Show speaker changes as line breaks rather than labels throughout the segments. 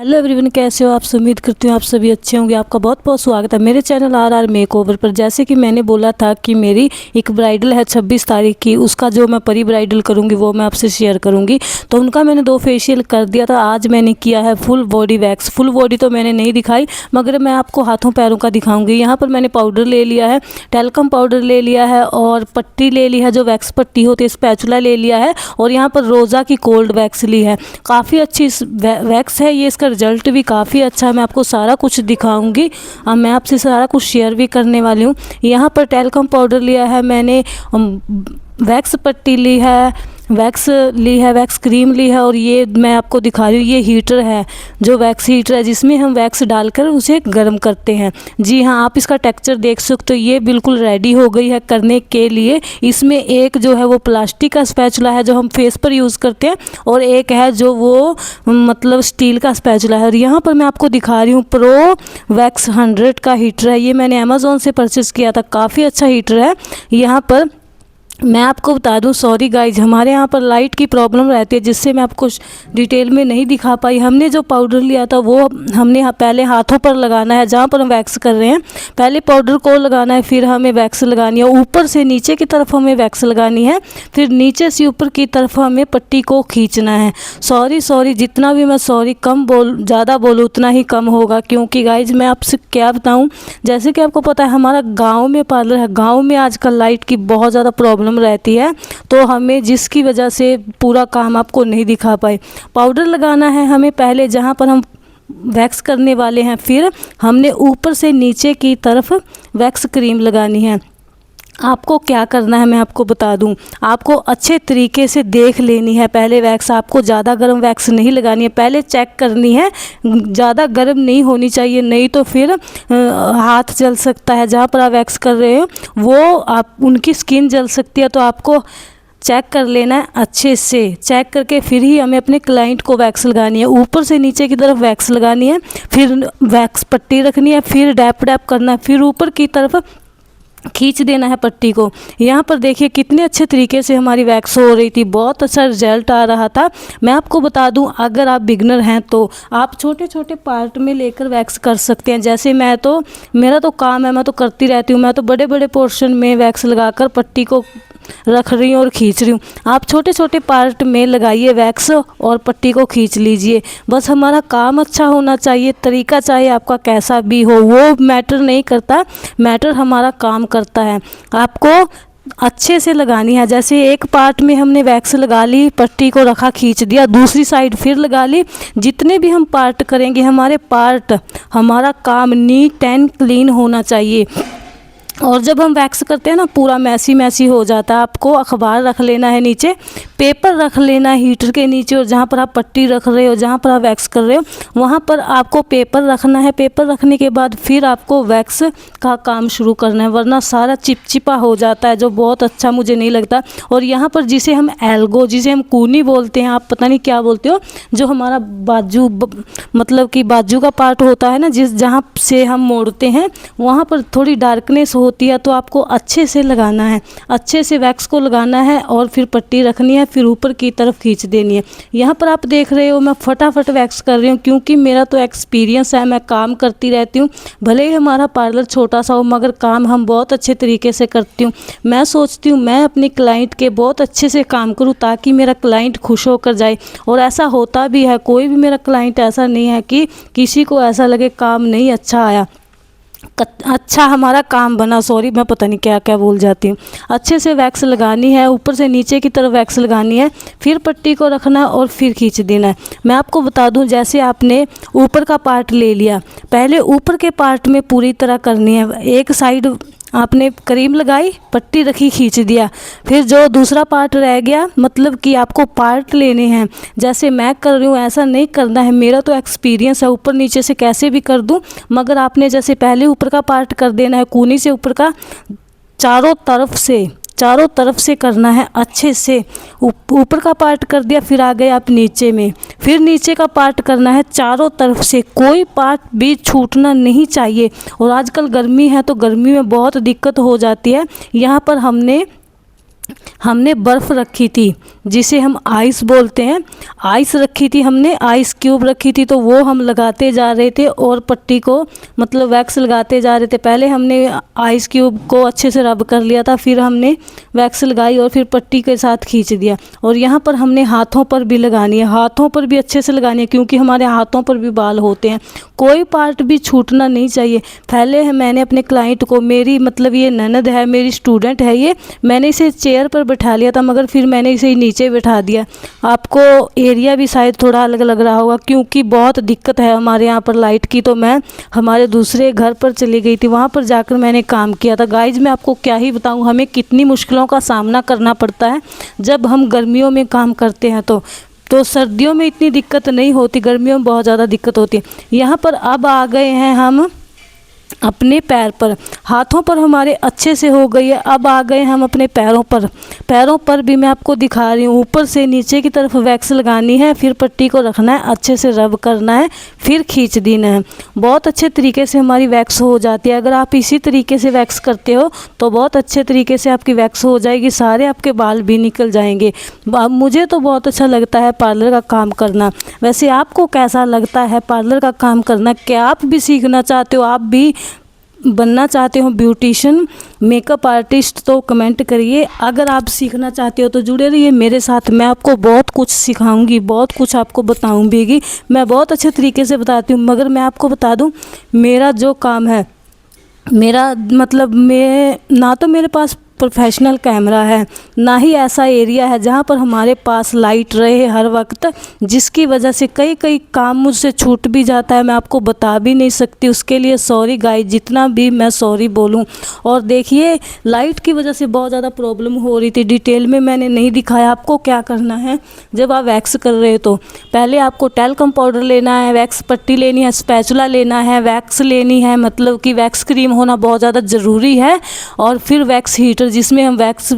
Hello everyone, कैसे हो आप? उम्मीद करती हूँ आप सभी अच्छे होंगे। आपका बहुत बहुत स्वागत है मेरे चैनल आर मेकओवर पर। जैसे कि मैंने बोला था कि मेरी एक ब्राइडल है 26 तारीख की, उसका जो मैं परी ब्राइडल करूँगी वो मैं आपसे शेयर करूँगी। तो उनका मैंने 2 फेशियल कर दिया था। आज मैंने किया है full body wax. Full body तो मैंने नहीं दिखाई, मगर मैं आपको हाथों पैरों का दिखाऊँगी। यहाँ पर मैंने पाउडर ले लिया है, टैल्कम पाउडर ले लिया है और पट्टी ले ली है, जो वैक्स पट्टी होती है, स्पैचुला ले लिया है और यहाँ पर रोज़ा की कोल्ड वैक्स ली है। काफ़ी अच्छी वैक्स है ये, इसका रिजल्ट भी काफ़ी अच्छा है। मैं आपको सारा कुछ दिखाऊंगी और मैं आपसे सारा कुछ शेयर भी करने वाली हूँ। यहाँ पर टैल्कम पाउडर लिया है मैंने, वैक्स पट्टी ली है, वैक्स क्रीम ली है और ये मैं आपको दिखा रही हूँ, ये हीटर है, जो वैक्स हीटर है जिसमें हम वैक्स डालकर उसे गर्म करते हैं। जी हाँ, आप इसका टेक्सचर देख सकते हो, ये बिल्कुल रेडी हो गई है करने के लिए। इसमें एक जो है वो प्लास्टिक का स्पैचुला है जो हम फेस पर यूज़ करते हैं, और एक है जो वो मतलब स्टील का स्पैचुला है। और यहाँ पर मैं आपको दिखा रही हूँ प्रो वैक्स 100 का हीटर है। ये मैंने अमेज़ोन से परचेज़ किया था, काफ़ी अच्छा हीटर है। यहाँ पर मैं आपको बता दूं, सॉरी गाइज, हमारे यहाँ पर लाइट की प्रॉब्लम रहती है जिससे मैं आपको डिटेल में नहीं दिखा पाई। हमने जो पाउडर लिया था वो हमने पहले हाथों पर लगाना है, जहाँ पर हम वैक्स कर रहे हैं पहले पाउडर को लगाना है, फिर हमें वैक्स लगानी है। ऊपर से नीचे की तरफ हमें वैक्स लगानी है, फिर नीचे से ऊपर की तरफ हमें पट्टी को खींचना है। सॉरी, जितना भी मैं सॉरी कम ज़्यादा बोलूँ उतना ही कम होगा, क्योंकि गाइज मैं आपसे क्या बताऊँ, जैसे कि आपको पता है हमारा गाँव में पार्लर है। गाँव में आजकल लाइट की बहुत ज़्यादा प्रॉब्लम रहती है, तो हमें जिसकी वजह से पूरा काम आपको नहीं दिखा पाए। पाउडर लगाना है हमें पहले जहाँ पर हम वैक्स करने वाले हैं, फिर हमने ऊपर से नीचे की तरफ वैक्स क्रीम लगानी है। आपको क्या करना है मैं आपको बता दूं, आपको अच्छे तरीके से देख लेनी है पहले वैक्स। आपको ज़्यादा गर्म वैक्स नहीं लगानी है, पहले चेक करनी है, ज़्यादा गर्म नहीं होनी चाहिए, नहीं तो फिर हाथ जल सकता है। जहाँ पर आप वैक्स कर रहे हो वो आप उनकी स्किन जल सकती है, तो आपको चेक कर लेना है अच्छे से। चेक करके फिर ही हमें अपने क्लाइंट को वैक्स लगानी है। ऊपर से नीचे की तरफ वैक्स लगानी है, फिर वैक्स पट्टी रखनी है, फिर डैप डैप करना है, फिर ऊपर की तरफ खींच देना है पट्टी को। यहाँ पर देखिए कितने अच्छे तरीके से हमारी वैक्स हो रही थी, बहुत अच्छा रिजल्ट आ रहा था। मैं आपको बता दूं, अगर आप बिगनर हैं तो आप छोटे छोटे पार्ट में लेकर वैक्स कर सकते हैं। जैसे मेरा तो काम है, मैं तो करती रहती हूँ। मैं तो बड़े बड़े पोर्शन में वैक्स लगाकर पट्टी को रख रही हूँ और खींच रही हूँ। आप छोटे छोटे पार्ट में लगाइए वैक्स और पट्टी को खींच लीजिए। बस हमारा काम अच्छा होना चाहिए, तरीका चाहे आपका कैसा भी हो वो मैटर नहीं करता, मैटर हमारा काम करता है। आपको अच्छे से लगानी है। जैसे एक पार्ट में हमने वैक्स लगा ली, पट्टी को रखा, खींच दिया, दूसरी साइड फिर लगा ली। जितने भी हम पार्ट करेंगे हमारा काम नीट एंड क्लीन होना चाहिए। और जब हम वैक्स करते हैं ना, पूरा मैसी हो जाता है। आपको अखबार रख लेना है नीचे, पेपर रख लेना है हीटर के नीचे, और जहाँ पर आप पट्टी रख रहे हो, जहाँ पर आप वैक्स कर रहे हो, वहाँ पर आपको पेपर रखना है। पेपर रखने के बाद फिर आपको वैक्स का काम शुरू करना है, वरना सारा चिपचिपा हो जाता है, जो बहुत अच्छा मुझे नहीं लगता। और यहाँ पर जिसे हम कूनी बोलते हैं, आप पता नहीं क्या बोलते हो, जो हमारा बाजू मतलब कि बाजू का पार्ट होता है ना, जहाँ से हम मोड़ते हैं, वहाँ पर थोड़ी डार्कनेस होती है। तो आपको अच्छे से लगाना है, अच्छे से वैक्स को लगाना है और फिर पट्टी रखनी है, फिर ऊपर की तरफ खींच देनी है। यहाँ पर आप देख रहे हो मैं फटाफट वैक्स कर रही हूँ, क्योंकि मेरा तो एक्सपीरियंस है, मैं काम करती रहती हूँ। भले ही हमारा पार्लर छोटा सा हो, मगर काम हम बहुत अच्छे तरीके से करती हूँ। मैं सोचती हूँ मैं अपनी क्लाइंट के बहुत अच्छे से काम करूँ, ताकि मेरा क्लाइंट खुश होकर जाए। और ऐसा होता भी है, कोई भी मेरा क्लाइंट ऐसा नहीं है कि किसी को ऐसा लगे काम नहीं अच्छा आया, अच्छा हमारा काम बना। सॉरी, मैं पता नहीं क्या क्या बोल जाती हूँ। अच्छे से वैक्स लगानी है, ऊपर से नीचे की तरफ वैक्स लगानी है, फिर पट्टी को रखना और फिर खींच देना है। मैं आपको बता दूं, जैसे आपने ऊपर का पार्ट ले लिया, पहले ऊपर के पार्ट में पूरी तरह करनी है। एक साइड आपने क्रीम लगाई, पट्टी रखी, खींच दिया, फिर जो दूसरा पार्ट रह गया, मतलब कि आपको पार्ट लेने हैं। जैसे मैं कर रही हूँ ऐसा नहीं करना है, मेरा तो एक्सपीरियंस है, ऊपर नीचे से कैसे भी कर दूँ, मगर आपने जैसे पहले ऊपर का पार्ट कर देना है, कूनी से ऊपर का, चारों तरफ से करना है अच्छे से। ऊपर का पार्ट कर दिया, फिर आ गए आप नीचे में, फिर नीचे का पार्ट करना है चारों तरफ से, कोई पार्ट भी छूटना नहीं चाहिए। और आजकल गर्मी है तो गर्मी में बहुत दिक्कत हो जाती है। यहाँ पर हमने हमने बर्फ़ रखी थी जिसे हम आइस बोलते हैं, आइस रखी थी हमने, आइस क्यूब रखी थी, तो वो हम लगाते जा रहे थे और पट्टी को मतलब वैक्स लगाते जा रहे थे। पहले हमने आइस क्यूब को अच्छे से रब कर लिया था, फिर हमने वैक्स लगाई और फिर पट्टी के साथ खींच दिया। और यहाँ पर हमने हाथों पर भी लगानी है, हाथों पर भी अच्छे से लगानी है क्योंकि हमारे हाथों पर भी बाल होते हैं, कोई पार्ट भी छूटना नहीं चाहिए। पहले मैंने अपने क्लाइंट को, मेरी मतलब ये ननद है, मेरी स्टूडेंट है ये, मैंने इसे चेयर पर बैठा लिया था मगर फिर मैंने इसे नीचे बैठा दिया। आपको एरिया भी शायद थोड़ा अलग लग रहा होगा क्योंकि बहुत दिक्कत है हमारे यहाँ पर लाइट की, तो मैं हमारे दूसरे घर पर चली गई थी, वहाँ पर जाकर मैंने काम किया था। गाइज मैं आपको क्या ही बताऊँ, हमें कितनी मुश्किलों का सामना करना पड़ता है जब हम गर्मियों में काम करते हैं। तो सर्दियों में इतनी दिक्कत नहीं होती, गर्मियों में बहुत ज़्यादा दिक्कत होती है। यहाँ पर अब आ गए हैं हम अपने पैर पर, हाथों पर हमारे अच्छे से हो गई है। अब आ गए हम अपने पैरों पर, पैरों पर भी मैं आपको दिखा रही हूँ। ऊपर से नीचे की तरफ वैक्स लगानी है, फिर पट्टी को रखना है, अच्छे से रब करना है, फिर खींच देना है। बहुत अच्छे तरीके से हमारी वैक्स हो जाती है। अगर आप इसी तरीके से वैक्स करते हो तो बहुत अच्छे तरीके से आपकी वैक्स हो जाएगी, सारे आपके बाल भी निकल जाएंगे। मुझे तो बहुत अच्छा लगता है पार्लर का काम करना। वैसे आपको कैसा लगता है पार्लर का काम करना? क्या आप भी सीखना चाहते हो, आप भी बनना चाहते हो ब्यूटिशियन, मेकअप आर्टिस्ट? तो कमेंट करिए। अगर आप सीखना चाहते हो तो जुड़े रहिए मेरे साथ, मैं आपको बहुत कुछ सिखाऊंगी, बहुत कुछ आपको बताऊंगी। मैं बहुत अच्छे तरीके से बताती हूँ। मगर मैं आपको बता दूँ, मेरा जो काम है, मेरा मतलब मैं ना तो मेरे पास प्रोफेशनल कैमरा है, ना ही ऐसा एरिया है जहाँ पर हमारे पास लाइट रहे हर वक्त, जिसकी वजह से कई काम मुझसे छूट भी जाता है, मैं आपको बता भी नहीं सकती। उसके लिए सॉरी गाइस, जितना भी मैं सॉरी बोलूँ। और देखिए लाइट की वजह से बहुत ज़्यादा प्रॉब्लम हो रही थी, डिटेल में मैंने नहीं दिखाया। आपको क्या करना है जब आप वैक्स कर रहे हो तो पहले आपको टैल्कम पाउडर लेना है, वैक्स पट्टी लेनी है, स्पैचुला लेना है, वैक्स लेनी है, मतलब कि वैक्स क्रीम होना बहुत ज़्यादा ज़रूरी है, और फिर वैक्स हीटर जिसमें हम वैक्स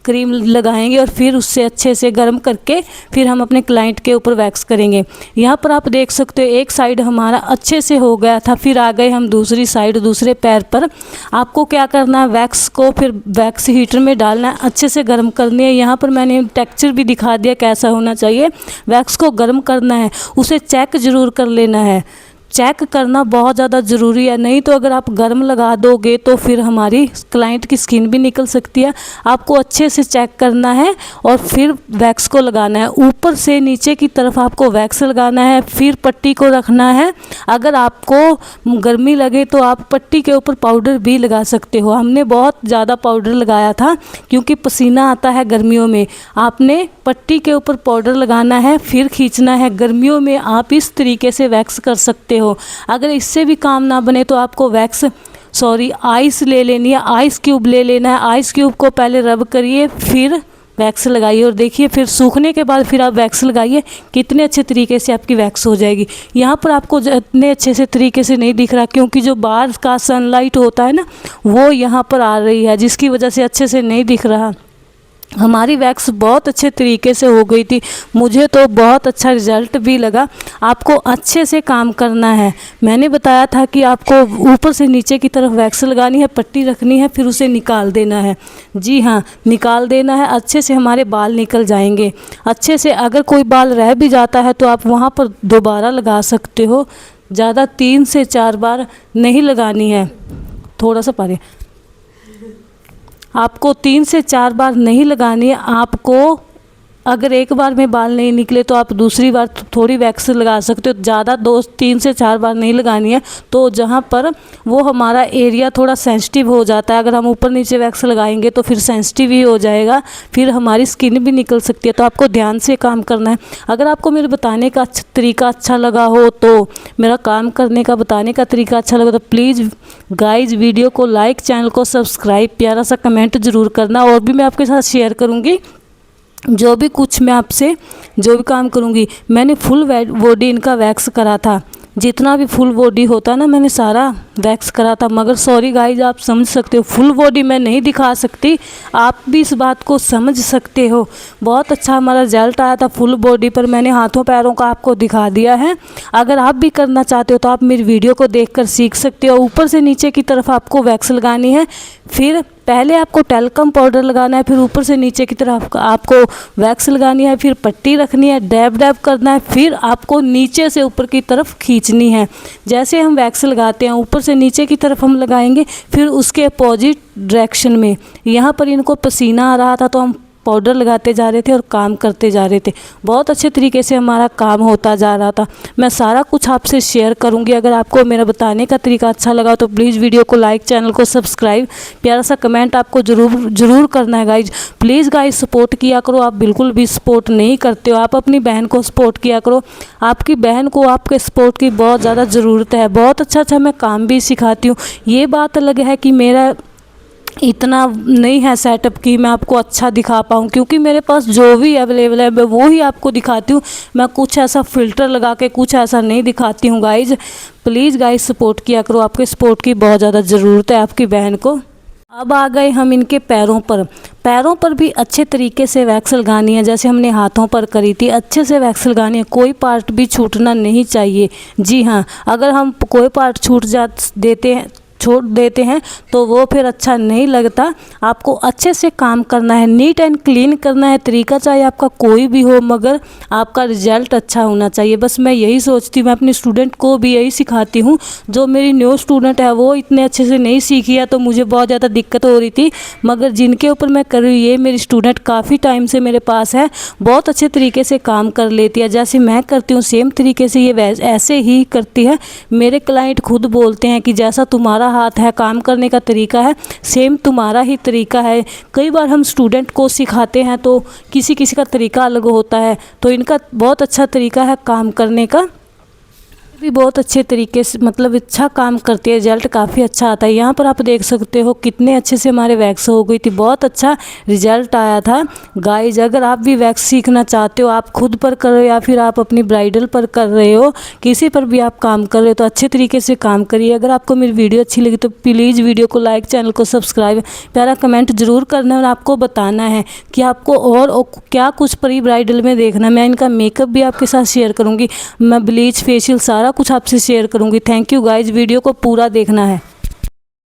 क्रीम लगाएंगे और फिर उससे अच्छे से गर्म करके फिर हम अपने क्लाइंट के ऊपर वैक्स करेंगे। यहाँ पर आप देख सकते हो एक साइड हमारा अच्छे से हो गया था, फिर आ गए हम दूसरी साइड, दूसरे पैर पर। आपको क्या करना है, वैक्स को फिर वैक्स हीटर में डालना है, अच्छे से गर्म करनी है। यहाँ पर मैंने टेक्सचर भी दिखा दिया कैसा होना चाहिए। वैक्स को गर्म करना है, उसे चेक ज़रूर कर लेना है, चेक करना बहुत ज़्यादा ज़रूरी है, नहीं तो अगर आप गर्म लगा दोगे तो फिर हमारी क्लाइंट की स्किन भी निकल सकती है। आपको अच्छे से चेक करना है और फिर वैक्स को लगाना है, ऊपर से नीचे की तरफ आपको वैक्स लगाना है, फिर पट्टी को रखना है। अगर आपको गर्मी लगे तो आप पट्टी के ऊपर पाउडर भी लगा सकते हो। हमने बहुत ज़्यादा पाउडर लगाया था क्योंकि पसीना आता है गर्मियों में। आपने पट्टी के ऊपर पाउडर लगाना है, फिर खींचना है। गर्मियों में आप इस तरीके से वैक्स कर सकते हो। अगर इससे भी काम ना बने तो आपको आइस ले लेनी है, आइस क्यूब ले लेना है। आइस क्यूब को पहले रब करिए, फिर वैक्स लगाइए और देखिए फिर सूखने के बाद फिर आप वैक्स लगाइए, कितने अच्छे तरीके से आपकी वैक्स हो जाएगी। यहाँ पर आपको इतने अच्छे से तरीके से नहीं दिख रहा क्योंकि जो बाहर का सनलाइट होता है ना, वो यहाँ पर आ रही है, जिसकी वजह से अच्छे से नहीं दिख रहा। हमारी वैक्स बहुत अच्छे तरीके से हो गई थी, मुझे तो बहुत अच्छा रिजल्ट भी लगा। आपको अच्छे से काम करना है। मैंने बताया था कि आपको ऊपर से नीचे की तरफ वैक्स लगानी है, पट्टी रखनी है, फिर उसे निकाल देना है। जी हाँ, निकाल देना है, अच्छे से हमारे बाल निकल जाएंगे अच्छे से। अगर कोई बाल रह भी जाता है तो आप वहाँ पर दोबारा लगा सकते हो, ज़्यादा 3 से 4 बार नहीं लगानी है। थोड़ा सा पारे, आपको 3 से 4 बार नहीं लगानी है। आपको अगर एक बार में बाल नहीं निकले तो आप दूसरी बार थोड़ी वैक्स लगा सकते हो, ज़्यादा 3 से 4 बार नहीं लगानी है। तो जहाँ पर वो हमारा एरिया थोड़ा सेंसिटिव हो जाता है, अगर हम ऊपर नीचे वैक्स लगाएंगे तो फिर सेंसिटिव ही हो जाएगा, फिर हमारी स्किन भी निकल सकती है। तो आपको ध्यान से काम करना है। अगर आपको मेरे बताने का तरीका अच्छा लगा हो, तो मेरा काम करने का बताने का तरीका अच्छा लगा तो प्लीज़ गाइज वीडियो को लाइक, चैनल को सब्सक्राइब, प्यारा सा कमेंट ज़रूर करना। और भी मैं आपके साथ शेयर करूँगी जो भी कुछ मैं आपसे जो भी काम करूँगी। मैंने फुल बॉडी इनका वैक्स करा था, जितना भी फुल बॉडी होता ना मैंने सारा वैक्स करा था। मगर सॉरी गाइज, आप समझ सकते हो फुल बॉडी मैं नहीं दिखा सकती, आप भी इस बात को समझ सकते हो। बहुत अच्छा हमारा रिजल्ट आया था फुल बॉडी पर, मैंने हाथों पैरों का आपको दिखा दिया है। अगर आप भी करना चाहते हो तो आप मेरी वीडियो को देखकर सीख सकते हो। ऊपर से नीचे की तरफ आपको वैक्स लगानी है, फिर पहले आपको टैल्कम पाउडर लगाना है, फिर ऊपर से नीचे की तरफ आपको वैक्स लगानी है, फिर पट्टी रखनी है, डैब डैब करना है, फिर आपको नीचे से ऊपर की तरफ खींचनी है। जैसे हम वैक्स लगाते हैं ऊपर से नीचे की तरफ हम लगाएंगे, फिर उसके अपोजिट डायरेक्शन में। यहाँ पर इनको पसीना आ रहा था तो हम पाउडर लगाते जा रहे थे और काम करते जा रहे थे। बहुत अच्छे तरीके से हमारा काम होता जा रहा था। मैं सारा कुछ आपसे शेयर करूंगी। अगर आपको मेरा बताने का तरीका अच्छा लगा तो प्लीज़ वीडियो को लाइक, चैनल को सब्सक्राइब, प्यारा सा कमेंट आपको ज़रूर करना है गाइज। प्लीज़ गाइज सपोर्ट किया करो। आप बिल्कुल भी सपोर्ट नहीं करते हो। आप अपनी बहन को सपोर्ट किया करो। आपकी बहन को आपके सपोर्ट की बहुत ज़्यादा ज़रूरत है। बहुत अच्छा मैं काम भी सिखाती हूँ। ये बात अलग है कि मेरा इतना नहीं है सेटअप कि मैं आपको अच्छा दिखा पाऊँ, क्योंकि मेरे पास जो भी अवेलेबल है मैं वो ही आपको दिखाती हूँ। मैं कुछ ऐसा फ़िल्टर लगा के कुछ ऐसा नहीं दिखाती हूँ गाइज। प्लीज़ गाइज सपोर्ट किया करो। आपके सपोर्ट की बहुत ज़्यादा ज़रूरत है आपकी बहन को। अब आ गए हम इनके पैरों पर। पैरों पर भी अच्छे तरीके से वैक्स लगानी है, जैसे हमने हाथों पर करी थी। अच्छे से वैक्स लगानी है, कोई पार्ट भी छूटना नहीं चाहिए। जी हाँ, अगर हम कोई पार्ट छोड़ देते हैं तो वो फिर अच्छा नहीं लगता। आपको अच्छे से काम करना है, नीट एंड क्लीन करना है। तरीका चाहे आपका कोई भी हो, मगर आपका रिजल्ट अच्छा होना चाहिए। बस मैं यही सोचती हूँ, मैं अपने स्टूडेंट को भी यही सिखाती हूँ। जो मेरी न्यू स्टूडेंट है वो इतने अच्छे से नहीं सीखी है तो मुझे बहुत ज़्यादा दिक्कत हो रही थी, मगर जिनके ऊपर मैं कर रही हूँ, ये मेरी स्टूडेंट काफ़ी टाइम से मेरे पास है, बहुत अच्छे तरीके से काम कर लेती है। जैसे मैं करती हूँ सेम तरीके से ये ऐसे ही करती है। मेरे क्लाइंट खुद बोलते हैं कि जैसा तुम्हारा हाथ है, काम करने का तरीका है, सेम तुम्हारा ही तरीका है। कई बार हम स्टूडेंट को सिखाते हैं तो किसी किसी का तरीका अलग होता है, तो इनका बहुत अच्छा तरीका है काम करने का। भी बहुत अच्छे तरीके से मतलब अच्छा काम करती है, रिजल्ट काफ़ी अच्छा आता है। यहाँ पर आप देख सकते हो कितने अच्छे से हमारे वैक्स हो गई थी, बहुत अच्छा रिजल्ट आया था गाइज। अगर आप भी वैक्स सीखना चाहते हो, आप खुद पर कर रहे हो या फिर आप अपनी ब्राइडल पर कर रहे हो, किसी पर भी आप काम कर रहे हो, तो अच्छे तरीके से काम करिए। अगर आपको मेरी वीडियो अच्छी लगी तो प्लीज़ वीडियो को लाइक, चैनल को सब्सक्राइब, प्यारा कमेंट ज़रूर करना है और आपको बताना है कि आपको और क्या कुछ प्री ब्राइडल में देखना। मैं इनका मेकअप भी आपके साथ शेयर करूँगी, मैं ब्लीच, फेशियल सारा कुछ आपसे शेयर करूंगी। थैंक यू गाइज, वीडियो को पूरा देखना है।